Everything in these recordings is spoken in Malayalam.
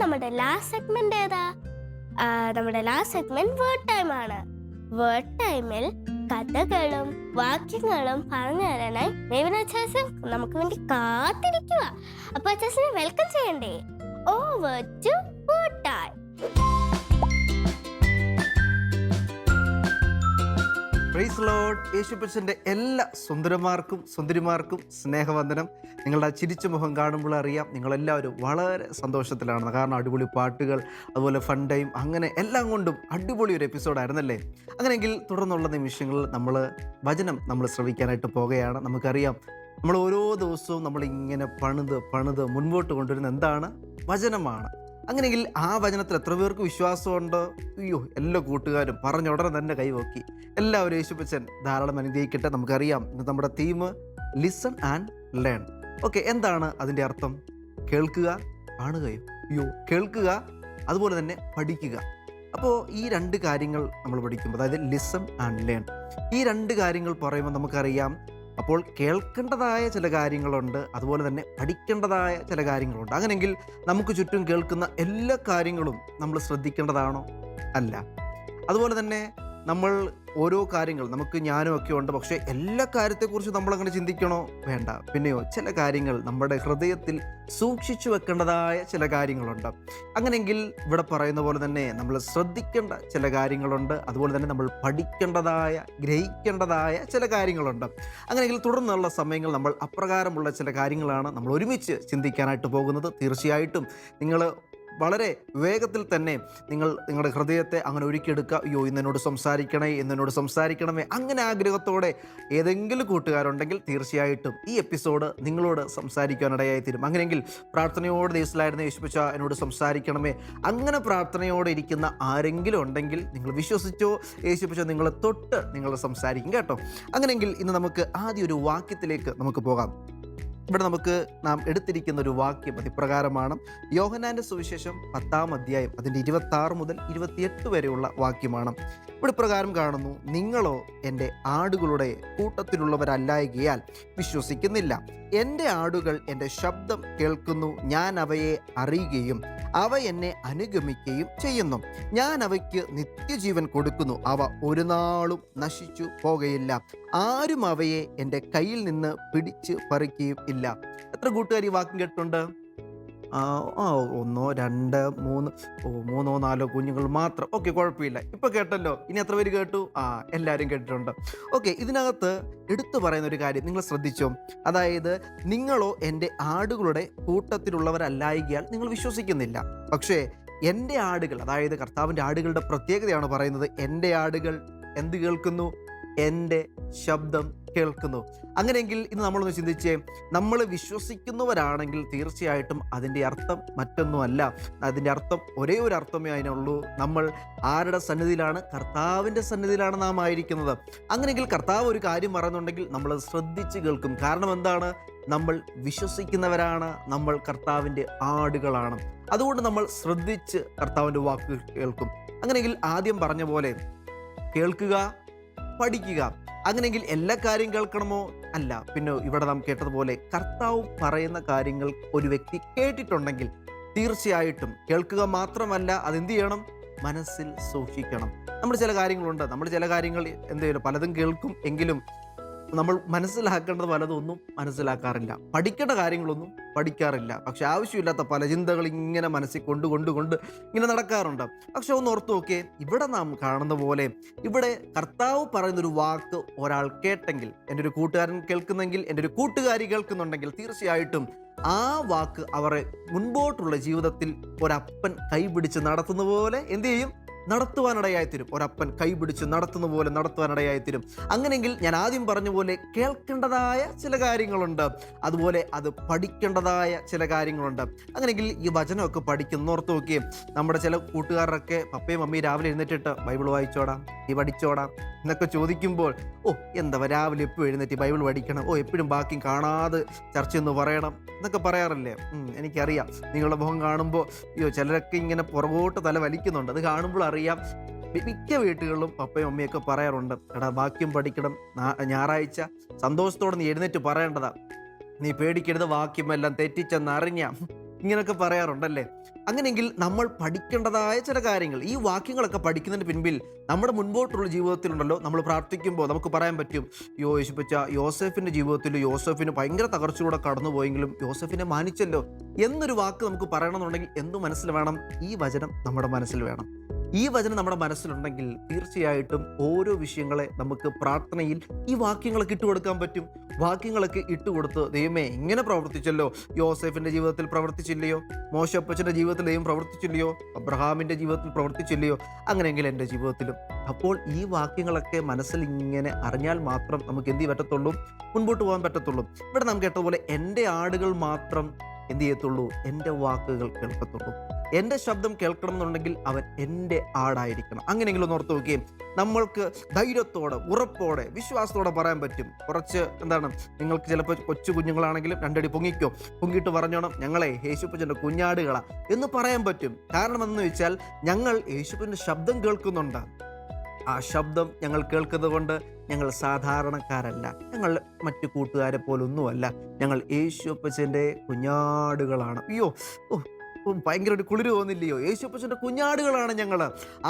നമ്മുടെ ലാസ്റ്റ് സെഗ്മെന്റ് ഏതാ? നമ്മുടെ ലാസ്റ്റ് സെഗ്മെന്റ് വേർഡ് ടൈം ആണ്. വേർഡ് ടൈമിൽ കഥകളും വാക്യങ്ങളും പറഞ്ഞു തരാനായി മേവിൻ അച്ചാച്ചൻ നമുക്ക് വേണ്ടി കാത്തിരിക്കുക. അപ്പൊ അച്ചാച്ചനെ വെൽക്കം ചെയ്യണ്ടേ? Over to word time. Praise lord. യേശുപ്പച്ചൻ്റെ എല്ലാ സുന്ദരന്മാർക്കും സുന്ദരിമാർക്കും സ്നേഹവന്ദനം. നിങ്ങളുടെ ചിരിച്ച മുഖം കാണുമ്പോൾ അറിയാം നിങ്ങളെല്ലാവരും വളരെ സന്തോഷത്തിലാണ്. കാരണം അടിപൊളി പാട്ടുകൾ, അതുപോലെ ഫൺ ടൈം, അങ്ങനെ എല്ലാം കൊണ്ടും അടിപൊളി ഒരു എപ്പിസോഡായിരുന്നല്ലേ. അങ്ങനെയെങ്കിൽ തുടർന്നുള്ള നിമിഷങ്ങളിൽ വചനം ശ്രവിക്കാനായിട്ട് പോകുകയാണ്. നമുക്കറിയാം നമ്മൾ ഓരോ ദിവസവും നമ്മളിങ്ങനെ പണിത് മുൻപോട്ട് കൊണ്ടുവരുന്ന എന്താണ്? വചനമാണ്. അങ്ങനെയെങ്കിൽ ആ വചനത്തിൽ എത്ര പേർക്ക് വിശ്വാസമുണ്ട്? അയ്യോ, എല്ലാ കൂട്ടുകാരും പറഞ്ഞ ഉടനെ തന്നെ കൈവക്കി. എല്ലാവരും യേശുപ്പച്ചൻ ധാരാളം അനുഗ്രഹിക്കട്ടെ. നമുക്കറിയാം ഇന്ന് നമ്മുടെ theme listen and learn. Okay, എന്താണ് അതിൻ്റെ അർത്ഥം? കേൾക്കുക, കാണുകയോ? കേൾക്കുക, അതുപോലെ തന്നെ പഠിക്കുക. അപ്പോൾ ഈ രണ്ട് കാര്യങ്ങൾ നമ്മൾ പഠിക്കുമ്പോൾ, അതായത് ലിസൺ ആൻഡ് ലേൺ, ഈ രണ്ട് കാര്യങ്ങൾ പറയുമ്പോൾ നമുക്കറിയാം അപ്പോൾ കേൾക്കേണ്ടതായ ചില കാര്യങ്ങളുണ്ട്, അതുപോലെ തന്നെ പഠിക്കേണ്ടതായ ചില കാര്യങ്ങളുണ്ട്. അങ്ങനെയെങ്കിൽ നമുക്ക് ചുറ്റും കേൾക്കുന്ന എല്ലാ കാര്യങ്ങളും നമ്മൾ ശ്രദ്ധിക്കേണ്ടതാണോ? അല്ല. അതുപോലെ തന്നെ നമ്മൾ ഓരോ കാര്യങ്ങൾ, നമുക്ക് ജ്ഞാനം ഒക്കെ ഉണ്ട്, പക്ഷേ എല്ലാ കാര്യത്തെക്കുറിച്ച് നമ്മളങ്ങനെ ചിന്തിക്കണോ? വേണ്ട. പിന്നെയോ ചില കാര്യങ്ങൾ നമ്മുടെ ഹൃദയത്തിൽ സൂക്ഷിച്ചു വെക്കേണ്ടതായ ചില കാര്യങ്ങളുണ്ട്. അങ്ങനെയെങ്കിൽ ഇവിടെ പറയുന്ന പോലെ തന്നെ നമ്മൾ ശ്രദ്ധിക്കേണ്ട ചില കാര്യങ്ങളുണ്ട്, അതുപോലെ തന്നെ നമ്മൾ പഠിക്കേണ്ടതായ, ഗ്രഹിക്കേണ്ടതായ ചില കാര്യങ്ങളുണ്ട്. അങ്ങനെയെങ്കിൽ തുടർന്നുള്ള സമയങ്ങൾ നമ്മൾ അപ്രകാരമുള്ള ചില കാര്യങ്ങളാണ് നമ്മൾ ഒരുമിച്ച് ചിന്തിക്കാനായിട്ട് പോകുന്നത്. തീർച്ചയായിട്ടും നിങ്ങൾ വളരെ വേഗത്തിൽ തന്നെ നിങ്ങളുടെ ഹൃദയത്തെ അങ്ങനെ ഒരുക്കിയെടുക്കുക. ഇന്നെന്നോട് സംസാരിക്കണമേ, അങ്ങനെ ആഗ്രഹത്തോടെ ഏതെങ്കിലും കൂട്ടുകാരുണ്ടെങ്കിൽ തീർച്ചയായിട്ടും ഈ എപ്പിസോഡ് നിങ്ങളോട് സംസാരിക്കാനിടയായി തീരും. അങ്ങനെയെങ്കിൽ പ്രാർത്ഥനയോടെ ദിവസത്തിലായിരുന്നു യേശുപ്പച്ച എന്നോട് സംസാരിക്കണമേ, അങ്ങനെ പ്രാർത്ഥനയോടെ ഇരിക്കുന്ന ആരെങ്കിലും ഉണ്ടെങ്കിൽ നിങ്ങൾ വിശ്വസിച്ചോ, യേശുപ്പച്ച നിങ്ങളെ തൊട്ട് നിങ്ങൾ സംസാരിക്കും കേട്ടോ. അങ്ങനെയെങ്കിൽ ഇന്ന് നമുക്ക് ആദ്യം ഒരു വാക്യത്തിലേക്ക് നമുക്ക് പോകാം. ഇവിടെ നാം എടുത്തിരിക്കുന്ന ഒരു വാക്യം അതിപ്രകാരമാണ്. യോഹന്നാൻ്റെ സുവിശേഷം 10-ാം അധ്യായം അതിൻ്റെ 26 മുതൽ 28 വരെയുള്ള വാക്യമാണ്. ഇവിടെ പ്രകാരം കാണുന്നു: നിങ്ങളോ എൻ്റെ ആടുകളുടെ കൂട്ടത്തിലുള്ളവരല്ലായകയാൽ വിശ്വസിക്കുന്നില്ല. എൻ്റെ ആടുകൾ എൻ്റെ ശബ്ദം കേൾക്കുന്നു, ഞാൻ അവയെ അറിയുകയും അവ എന്നെ അനുഗമിക്കുകയും ചെയ്യുന്നു. ഞാൻ അവയ്ക്ക് നിത്യജീവൻ കൊടുക്കുന്നു, അവ ഒരു നാളും നശിച്ചു പോകയില്ല. ആരും അവയെ എൻ്റെ കയ്യിൽ നിന്ന് പിടിച്ച് പറിക്കുകയും ഇല്ല. എത്ര കൂട്ടുകാർ ഈ വാക്യം കേട്ടിട്ടുണ്ട്? 1 2 3 3 4 കുഞ്ഞുങ്ങൾ മാത്രം. ഓക്കെ, കുഴപ്പമില്ല. ഇപ്പം കേട്ടല്ലോ. ഇനി എത്ര പേര് കേട്ടു? എല്ലാവരും കേട്ടിട്ടുണ്ട്. ഓക്കെ, ഇതിനകത്ത് എടുത്തു പറയുന്ന ഒരു കാര്യം നിങ്ങൾ ശ്രദ്ധിച്ചോ? അതായത് നിങ്ങളോ എൻ്റെ ആടുകളുടെ കൂട്ടത്തിലുള്ളവരല്ലായകയാൽ നിങ്ങൾ വിശ്വസിക്കുന്നില്ല. പക്ഷേ എൻ്റെ ആടുകൾ, അതായത് കർത്താവിൻ്റെ ആടുകളുടെ പ്രത്യേകതയാണ് പറയുന്നത്. എൻ്റെ ആടുകൾ എന്ത് കേൾക്കുന്നു? എൻ്റെ ശബ്ദം കേൾക്കുന്നു. അങ്ങനെയെങ്കിൽ ഇന്ന് നമ്മളൊന്ന് ചിന്തിച്ചേ, നമ്മൾ വിശ്വസിക്കുന്നവരാണെങ്കിൽ തീർച്ചയായിട്ടും അതിൻ്റെ അർത്ഥം മറ്റൊന്നുമല്ല. അതിൻ്റെ അർത്ഥം ഒരേ ഒരു അർത്ഥമേ അതിനുള്ളൂ. നമ്മൾ ആരുടെ സന്നിധിയിലാണ്? കർത്താവിൻ്റെ സന്നിധിയിലാണ് നാം ആയിരിക്കുന്നത്. അങ്ങനെയെങ്കിൽ കർത്താവ് ഒരു കാര്യം പറയുന്നുണ്ടെങ്കിൽ നമ്മൾ ശ്രദ്ധിച്ച് കേൾക്കും. കാരണം എന്താണ്? നമ്മൾ വിശ്വസിക്കുന്നവരാണ്, നമ്മൾ കർത്താവിൻ്റെ ആടുകളാണ്. അതുകൊണ്ട് നമ്മൾ ശ്രദ്ധിച്ച് കർത്താവിൻ്റെ വാക്കുകൾ കേൾക്കും. അങ്ങനെയെങ്കിൽ ആദ്യം പറഞ്ഞ പോലെ കേൾക്കുക, പഠിക്കുക. അങ്ങനെയെങ്കിൽ എല്ലാ കാര്യം കേൾക്കണമോ? അല്ല. പിന്നെ ഇവിടെ നാം കേട്ടതുപോലെ കർത്താവ് പറയുന്ന കാര്യങ്ങൾ ഒരു വ്യക്തി കേട്ടിട്ടുണ്ടെങ്കിൽ തീർച്ചയായിട്ടും കേൾക്കുക മാത്രമല്ല, അതെന്ത് ചെയ്യണം? മനസ്സിൽ സൂക്ഷിക്കണം. നമ്മൾ ചില കാര്യങ്ങൾ എന്ത് ചെയ്യണം? പലതും കേൾക്കും, എങ്കിലും നമ്മൾ മനസ്സിലാക്കേണ്ടത് പലതൊന്നും മനസ്സിലാക്കാറില്ല. പഠിക്കേണ്ട കാര്യങ്ങളൊന്നും പഠിക്കാറില്ല. പക്ഷെ ആവശ്യമില്ലാത്ത പല ചിന്തകൾ ഇങ്ങനെ മനസ്സിൽ കൊണ്ട് ഇങ്ങനെ നടക്കാറുണ്ട്. പക്ഷെ ഒന്ന് ഓർത്ത് നോക്കിയേ, ഇവിടെ നാം കാണുന്ന പോലെ ഇവിടെ കർത്താവ് പറയുന്നൊരു വാക്ക് ഒരാൾ കേട്ടെങ്കിൽ, എൻ്റെ ഒരു കൂട്ടുകാരൻ കേൾക്കുന്നെങ്കിൽ, എൻ്റെ ഒരു കൂട്ടുകാരി കേൾക്കുന്നുണ്ടെങ്കിൽ തീർച്ചയായിട്ടും ആ വാക്ക് അവരെ മുൻപോട്ടുള്ള ജീവിതത്തിൽ ഒരപ്പൻ കൈപിടിച്ച് നടത്തുന്ന പോലെ എന്ത് ചെയ്യും? നടത്തുവാനിടയായിത്തീരും. ഒരപ്പൻ കൈപിടിച്ച് നടത്തുന്ന പോലെ നടത്തുവാനിടയായിത്തീരും. അങ്ങനെയെങ്കിൽ ഞാൻ ആദ്യം പറഞ്ഞ പോലെ കേൾക്കേണ്ടതായ ചില കാര്യങ്ങളുണ്ട്, അതുപോലെ അത് പഠിക്കേണ്ടതായ ചില കാര്യങ്ങളുണ്ട്. അങ്ങനെയെങ്കിൽ ഈ വചനമൊക്കെ പഠിക്കുന്നോർത്ത് നോക്കിയേ, നമ്മുടെ ചില കൂട്ടുകാരൊക്കെ പപ്പയും മമ്മിയും രാവിലെ എഴുന്നേറ്റിട്ട് ബൈബിൾ വായിച്ചോടാ, നീ പഠിച്ചോടാ എന്നൊക്കെ ചോദിക്കുമ്പോൾ, എന്താ രാവിലെ എപ്പോഴും എഴുന്നേറ്റ് ബൈബിൾ പഠിക്കണം, എപ്പോഴും ബാക്കി കാണാതെ ചർച്ചയൊന്ന് പറയണം എന്നൊക്കെ പറയാറില്ലേ? എനിക്കറിയാം. നിങ്ങളുടെ മുഖം കാണുമ്പോൾ ചിലരൊക്കെ ഇങ്ങനെ പുറകോട്ട് തല വലിക്കുന്നുണ്ട്. അത് കാണുമ്പോൾ അറിയാം. മിക്ക വീട്ടുകളിലും പപ്പയും അമ്മയൊക്കെ പറയാറുണ്ട്, എടാ വാക്യം പഠിക്കണം, ഞായറാഴ്ച സന്തോഷത്തോടെ നീ എഴുന്നേറ്റ് പറയേണ്ടതാ, നീ പേടിക്കരുത്, വാക്യമെല്ലാം തെറ്റിച്ചെന്നറിഞ്ഞ ഇങ്ങനെയൊക്കെ പറയാറുണ്ടല്ലേ. അങ്ങനെയെങ്കിൽ നമ്മൾ പഠിക്കേണ്ടതായ ചില കാര്യങ്ങൾ, ഈ വാക്യങ്ങളൊക്കെ പഠിക്കുന്നതിന് പിൻപിൽ നമ്മുടെ മുൻപോട്ടുള്ള ജീവിതത്തിലുണ്ടല്ലോ, നമ്മൾ പ്രാർത്ഥിക്കുമ്പോൾ നമുക്ക് പറയാൻ പറ്റും, യേശുപ്പച്ച യോസേഫിൻ്റെ ജീവിതത്തിൽ യോസേഫിന് ഭയങ്കര തകർച്ചയിലൂടെ കടന്നുപോയെങ്കിലും യോസേഫിനെ മാനിച്ചല്ലോ എന്നൊരു വാക്ക് നമുക്ക് പറയണമെന്നുണ്ടെങ്കിൽ എന്ത് മനസ്സിൽ വേണം? ഈ വചനം നമ്മുടെ മനസ്സിൽ വേണം. ഈ വചനം നമ്മുടെ മനസ്സിലുണ്ടെങ്കിൽ തീർച്ചയായിട്ടും ഓരോ വിഷയങ്ങളെ നമുക്ക് പ്രാർത്ഥനയിൽ ഈ വാക്യങ്ങളൊക്കെ ഇട്ടുകൊടുക്കാൻ പറ്റും. വാക്യങ്ങളൊക്കെ ഇട്ടുകൊടുത്ത്, ദൈവമേ ഇങ്ങനെ പ്രവർത്തിച്ചല്ലോ, യോസേഫിൻ്റെ ജീവിതത്തിൽ പ്രവർത്തിച്ചില്ലയോ, മോശപ്പച്ചൻ്റെ ജീവിതത്തിൽ ദൈവം പ്രവർത്തിച്ചില്ലയോ, അബ്രഹാമിൻ്റെ ജീവിതത്തിൽ പ്രവർത്തിച്ചില്ലയോ, അങ്ങനെയെങ്കിൽ എൻ്റെ ജീവിതത്തിലും. അപ്പോൾ ഈ വാക്യങ്ങളൊക്കെ മനസ്സിൽ ഇങ്ങനെ അറിഞ്ഞാൽ മാത്രം നമുക്ക് എന്ത് പറ്റത്തുള്ളൂ? മുൻപോട്ട് പോകാൻ പറ്റത്തുള്ളൂ. ഇവിടെ നാം കേട്ടതുപോലെ എൻ്റെ ആടുകൾ മാത്രം എന്ത് ചെയ്യത്തുള്ളൂ? എൻ്റെ വാക്കുകൾ കേൾക്കത്തുള്ളൂ. എൻ്റെ ശബ്ദം കേൾക്കണം എന്നുണ്ടെങ്കിൽ അവൻ എൻ്റെ ആടായിരിക്കണം. അങ്ങനെയെങ്കിലും ഒന്ന് ഓർത്ത് നോക്കുകയും നമ്മൾക്ക് ധൈര്യത്തോടെ, ഉറപ്പോടെ, വിശ്വാസത്തോടെ പറയാൻ പറ്റും. കുറച്ച് നിങ്ങൾക്ക് ചിലപ്പോൾ കൊച്ചു കുഞ്ഞുങ്ങളാണെങ്കിലും രണ്ടടി പൊങ്ങിയിട്ട് പറഞ്ഞോണം, ഞങ്ങളെ യേശുപ്പച്ചൻ്റെ കുഞ്ഞാടുകളാ എന്ന് പറയാൻ പറ്റും. കാരണം എന്ന് വെച്ചാൽ ഞങ്ങൾ യേശുപ്പൻ്റെ ശബ്ദം കേൾക്കുന്നുണ്ട്. ആ ശബ്ദം ഞങ്ങൾ കേൾക്കുന്നത് കൊണ്ട് ഞങ്ങൾ സാധാരണക്കാരല്ല, ഞങ്ങൾ മറ്റു കൂട്ടുകാരെ പോലൊന്നുമല്ല, ഞങ്ങൾ യേശുപ്പച്ചൻ്റെ കുഞ്ഞാടുകളാണ്. ഭയങ്കര ഒരു കുളിര് തോന്നില്ലയോ? യേശുപ്പച്ചൻ്റെ കുഞ്ഞാടുകളാണ് ഞങ്ങൾ.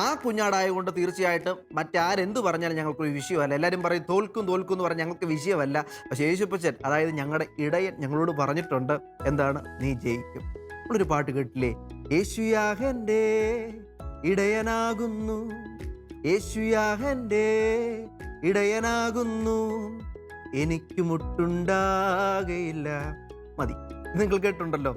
ആ കുഞ്ഞാടായതുകൊണ്ട് തീർച്ചയായിട്ടും മറ്റാരെന്ത് പറഞ്ഞാലും ഞങ്ങൾക്കൊരു വിഷയമല്ല. എല്ലാവരും പറയും തോൽക്കും എന്ന് പറഞ്ഞാൽ ഞങ്ങൾക്ക് വിഷയമല്ല. പക്ഷേ യേശുപ്പച്ചൻ, അതായത് ഞങ്ങളുടെ ഇടയൻ, ഞങ്ങളോട് പറഞ്ഞിട്ടുണ്ട്, എന്താണ്? നീ ജയിക്കും. നമ്മളൊരു പാട്ട് കേട്ടില്ലേ? യേശുയാഹൻ്റെ ഇടയനാകുന്നു, യേശുയാഹൻ്റെ ഇടയനാകുന്നു, എനിക്ക് മുട്ടുണ്ടാകയില്ല. മതി. നിങ്ങൾ കേട്ടിട്ടുണ്ടല്ലോ,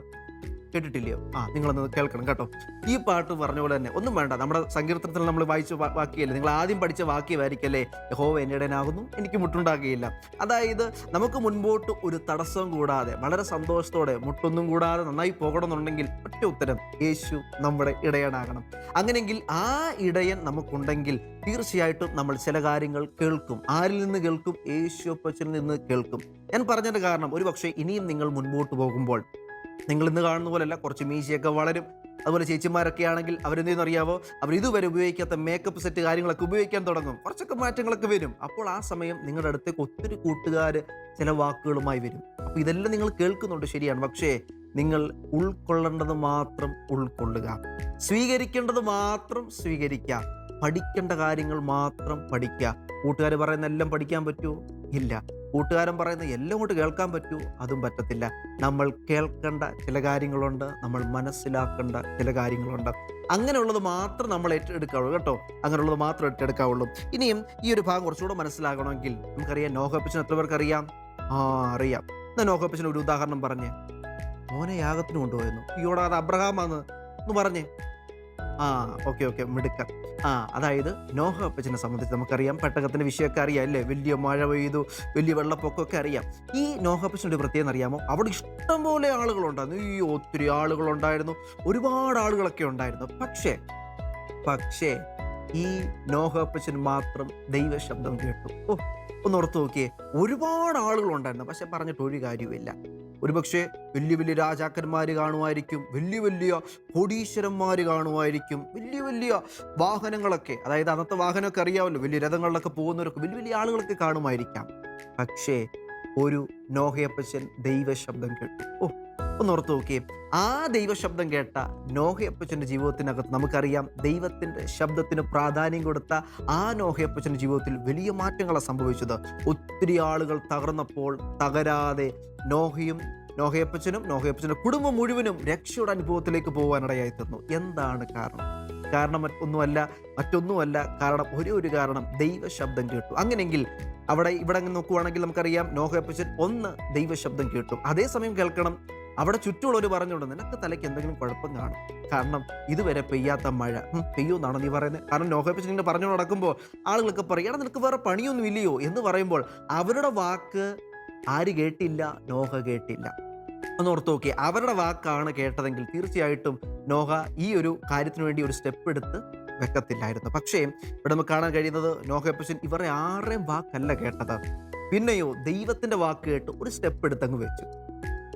കേട്ടിട്ടില്ലയോ? നിങ്ങളൊന്ന് കേൾക്കണം കേട്ടോ. ഈ പാട്ട് പറഞ്ഞ പോലെ തന്നെ ഒന്നും വേണ്ട, നമ്മുടെ സങ്കീർത്തനത്തിൽ നമ്മൾ വായിച്ച വാക്യല്ലേ, നിങ്ങൾ ആദ്യം പഠിച്ച വാക്യമായിരിക്കല്ലേ, യഹോവ എൻ്റെ ഇടയനാകുന്നു, എനിക്ക് മുട്ടുണ്ടാകുകയില്ല. അതായത് നമുക്ക് മുൻപോട്ട് ഒരു തടസ്സവും കൂടാതെ വളരെ സന്തോഷത്തോടെ മുട്ടൊന്നും കൂടാതെ നന്നായി പോകണമെന്നുണ്ടെങ്കിൽ ഒറ്റ ഉത്തരം, യേശു നമ്മുടെ ഇടയനാകണം. അങ്ങനെയെങ്കിൽ ആ ഇടയൻ നമുക്കുണ്ടെങ്കിൽ തീർച്ചയായിട്ടും നമ്മൾ ചില കാര്യങ്ങൾ കേൾക്കും. ആരിൽ നിന്ന് കേൾക്കും? യേശുപ്പച്ചനിൽ നിന്ന് കേൾക്കും. ഞാൻ പറഞ്ഞതിൻ്റെ കാരണം, ഒരു പക്ഷേ ഇനിയും നിങ്ങൾ മുൻപോട്ട് പോകുമ്പോൾ നിങ്ങൾ ഇന്ന് കാണുന്ന പോലെയല്ല, കുറച്ച് മീശയൊക്കെ വളരും. അതുപോലെ ചേച്ചിമാരൊക്കെ ആണെങ്കിൽ അവരെന്ത് ചെയ്യുന്നറിയാവോ? അവർ ഇതുവരെ ഉപയോഗിക്കാത്ത മേക്കപ്പ് സെറ്റ് കാര്യങ്ങളൊക്കെ ഉപയോഗിക്കാൻ തുടങ്ങും. കുറച്ചൊക്കെ മാറ്റങ്ങളൊക്കെ വരും. അപ്പോൾ ആ സമയം നിങ്ങളുടെ അടുത്തേക്ക് ഒത്തിരി കൂട്ടുകാർ ചില വാക്കുകളുമായി വരും. അപ്പോൾ ഇതെല്ലാം നിങ്ങൾ കേൾക്കുന്നുണ്ട്, ശരിയാണ്. പക്ഷേ നിങ്ങൾ ഉൾക്കൊള്ളേണ്ടത് മാത്രം ഉൾക്കൊള്ളുക, സ്വീകരിക്കേണ്ടത് മാത്രം സ്വീകരിക്കുക, പഠിക്കേണ്ട കാര്യങ്ങൾ മാത്രം പഠിക്കുക. കൂട്ടുകാർ പറയുന്ന എല്ലാം പഠിക്കാൻ പറ്റുമോ? ഇല്ല. കൂട്ടുകാരൻ പറയുന്ന എല്ലാം കൊണ്ട് കേൾക്കാൻ പറ്റുമോ? അതും പറ്റത്തില്ല. നമ്മൾ കേൾക്കേണ്ട ചില കാര്യങ്ങളുണ്ട്, നമ്മൾ മനസ്സിലാക്കേണ്ട ചില കാര്യങ്ങളുണ്ട്. അങ്ങനെയുള്ളത് മാത്രം നമ്മൾ ഏറ്റെടുക്കാവുള്ളൂ കേട്ടോ. അങ്ങനെയുള്ളത് മാത്രം ഏറ്റെടുക്കാവുള്ളൂ. ഇനിയും ഈ ഒരു ഭാഗം കുറച്ചുകൂടെ മനസ്സിലാകണമെങ്കിൽ നമുക്കറിയാം, നോഹപ്പച്ചൻ എത്ര പേർക്ക് അറിയാം? അറിയാം. എന്നാൽ നോഹപ്പച്ചൻ ഒരു ഉദാഹരണം പറഞ്ഞേ. മോനെ യാഗത്തിന് കൊണ്ടുപോയിരുന്നു. അയ്യോടാ, അത് അബ്രഹാമാന്ന് ഒന്ന് പറഞ്ഞേ. ഓക്കെ, മിടുക്കൻ. അതായത് നോഹപ്പച്ചനെ സംബന്ധിച്ച് നമുക്കറിയാം, പെട്ടകത്തിൻ്റെ വിഷയമൊക്കെ അറിയാം അല്ലേ? വലിയ മഴ പെയ്തു, വലിയ വെള്ളപ്പൊക്കമൊക്കെ അറിയാം. ഈ നോഹപ്പച്ചൻ്റെ പ്രത്യേകം അറിയാമോ? അവിടെ ഇഷ്ടംപോലെ ആളുകളുണ്ടായിരുന്നു. ഒത്തിരി ആളുകളുണ്ടായിരുന്നു, ഒരുപാട് ആളുകളൊക്കെ ഉണ്ടായിരുന്നു. പക്ഷേ ഈ നോഹപ്പച്ചൻ മാത്രം ദൈവശബ്ദം കേട്ടു. ഒന്ന് ഓർത്ത് നോക്കിയേ, ഒരുപാട് ആളുകളുണ്ടായിരുന്നു, പക്ഷെ പറഞ്ഞിട്ട് ഒരു കാര്യവുമില്ല. ഒരുപക്ഷെ വലിയ വലിയ രാജാക്കന്മാർ കാണുമായിരിക്കും, വലിയ വലിയ കോടീശ്വരന്മാർ കാണുമായിരിക്കും, വലിയ വലിയ വാഹനങ്ങളൊക്കെ, അതായത് അന്നത്തെ വാഹനമൊക്കെ അറിയാമല്ലോ, വലിയ രഥങ്ങളിലൊക്കെ പോകുന്നവരൊക്കെ വലിയ വലിയ ആളുകളൊക്കെ കാണുമായിരിക്കാം. പക്ഷേ ഒരു നോഹയപ്പച്ചൻ ദൈവശബ്ദം കേട്ടു. ഒന്ന് ഓർത്ത് നോക്കിയേ, ആ ദൈവശബ്ദം കേട്ട നോഹയപ്പച്ചൻ്റെ ജീവിതത്തിനകത്ത് നമുക്കറിയാം, ദൈവത്തിൻ്റെ ശബ്ദത്തിന് പ്രാധാന്യം കൊടുത്ത ആ നോഹയപ്പച്ചൻ്റെ ജീവിതത്തിൽ വലിയ മാറ്റങ്ങളാണ് സംഭവിച്ചത്. ഒത്തിരി ആളുകൾ തകർന്നപ്പോൾ തകരാതെ നോഹയപ്പച്ചൻ്റെ കുടുംബം മുഴുവനും രക്ഷയുടെ അനുഭവത്തിലേക്ക് പോകാനിടയായി തീർന്നു. എന്താണ് കാരണം? മറ്റൊന്നുമല്ല. കാരണം ഒരു കാരണം, ദൈവശബ്ദം കേട്ടു. അങ്ങനെയെങ്കിൽ ഇവിടെ നോക്കുവാണെങ്കിൽ നമുക്കറിയാം, നോഹയപ്പച്ചൻ ദൈവശബ്ദം കേട്ടു. അതേസമയം കേൾക്കണം, അവിടെ ചുറ്റുമുള്ളവർ പറഞ്ഞുകൊണ്ട്, നിനക്ക് തലയ്ക്ക് എന്തെങ്കിലും കുഴപ്പം കാണും, കാരണം ഇതുവരെ പെയ്യാത്ത മഴ പെയ്യുമെന്നാണ് നീ പറയുന്നത്. കാരണം നോഹയപ്പച്ചൻ ഇങ്ങനെ പറഞ്ഞു നടക്കുമ്പോൾ ആളുകളൊക്കെ പറയും, നിനക്ക് വേറെ പണിയൊന്നും ഇല്ലയോ എന്ന് പറയുമ്പോൾ അവരുടെ വാക്ക് ആര് കേട്ടില്ല? നോഹ കേട്ടില്ല. ഒന്ന് ഓർത്ത് നോക്കിയേ, അവരുടെ വാക്കാണ് കേട്ടതെങ്കിൽ തീർച്ചയായിട്ടും നോഹ ഈ ഒരു കാര്യത്തിന് വേണ്ടി ഒരു സ്റ്റെപ്പ് എടുത്ത് വെക്കത്തില്ലായിരുന്നു. പക്ഷേ ഇവിടെ നമുക്ക് കാണാൻ കഴിയുന്നത്, നോഹയപ്പച്ചൻ ഇവരെ ആരുടെയും വാക്കല്ല കേട്ടത്, പിന്നെയോ ദൈവത്തിൻ്റെ വാക്ക് കേട്ട് ഒരു സ്റ്റെപ്പ് എടുത്തങ്ങ് വെച്ചു.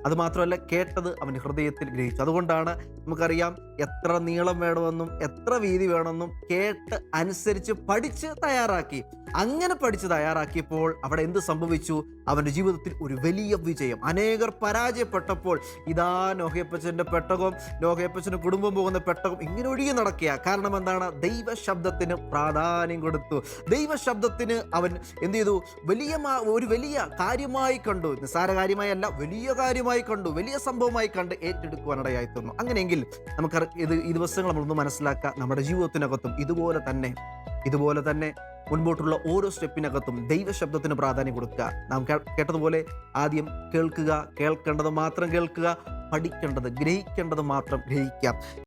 അതുമാത്രമല്ല, കേട്ടത് അവൻ്റെ ഹൃദയത്തിൽ ഗ്രഹിച്ചു. അതുകൊണ്ടാണ് നമുക്കറിയാം, എത്ര നീളം വേണമെന്നും എത്ര വീതി വേണമെന്നും കേട്ട് അനുസരിച്ച് പഠിച്ച് തയ്യാറാക്കി. അങ്ങനെ പഠിച്ച് തയ്യാറാക്കിയപ്പോൾ അവിടെ എന്ത് സംഭവിച്ചു? അവൻ്റെ ജീവിതത്തിൽ ഒരു വലിയ വിജയം. അനേകർ പരാജയപ്പെട്ടപ്പോൾ ഇതാ നോഹയപ്പച്ചൻ്റെ പെട്ടകം, നോഹയപ്പച്ചൻ്റെ കുടുംബം പോകുന്ന പെട്ടകം ഇങ്ങനെ ഒഴുകി നടക്കുക. കാരണം എന്താണ്? ദൈവശബ്ദത്തിന് പ്രാധാന്യം കൊടുത്തു. ദൈവശബ്ദത്തിന് അവൻ എന്ത് ചെയ്തു? ഒരു വലിയ കാര്യമായി കണ്ടു. നിസ്സാര കാര്യമായല്ല, വലിയ കാര്യമായി കണ്ടു, വലിയ സംഭവമായി കണ്ട് ഏറ്റെടുക്കുവാനിടയായി തീർന്നു. അങ്ങനെയെങ്കിൽ നമുക്ക് ഈ ദിവസങ്ങൾ നമ്മളൊന്ന് മനസ്സിലാക്കുക, നമ്മുടെ ജീവിതത്തിനകത്തും ഇതുപോലെ തന്നെ മുൻപോട്ടുള്ള ഓരോ സ്റ്റെപ്പിനകത്തും ദൈവശബ്ദത്തിന് പ്രാധാന്യം കൊടുക്കുക. നാം കേട്ടതുപോലെ ആദ്യം കേൾക്കുക, കേൾക്കേണ്ടത് മാത്രം കേൾക്കുക, പഠിക്കേണ്ടത് ഗ്രഹിക്കേണ്ടത് മാത്രം ഗ്രഹിക്കാം.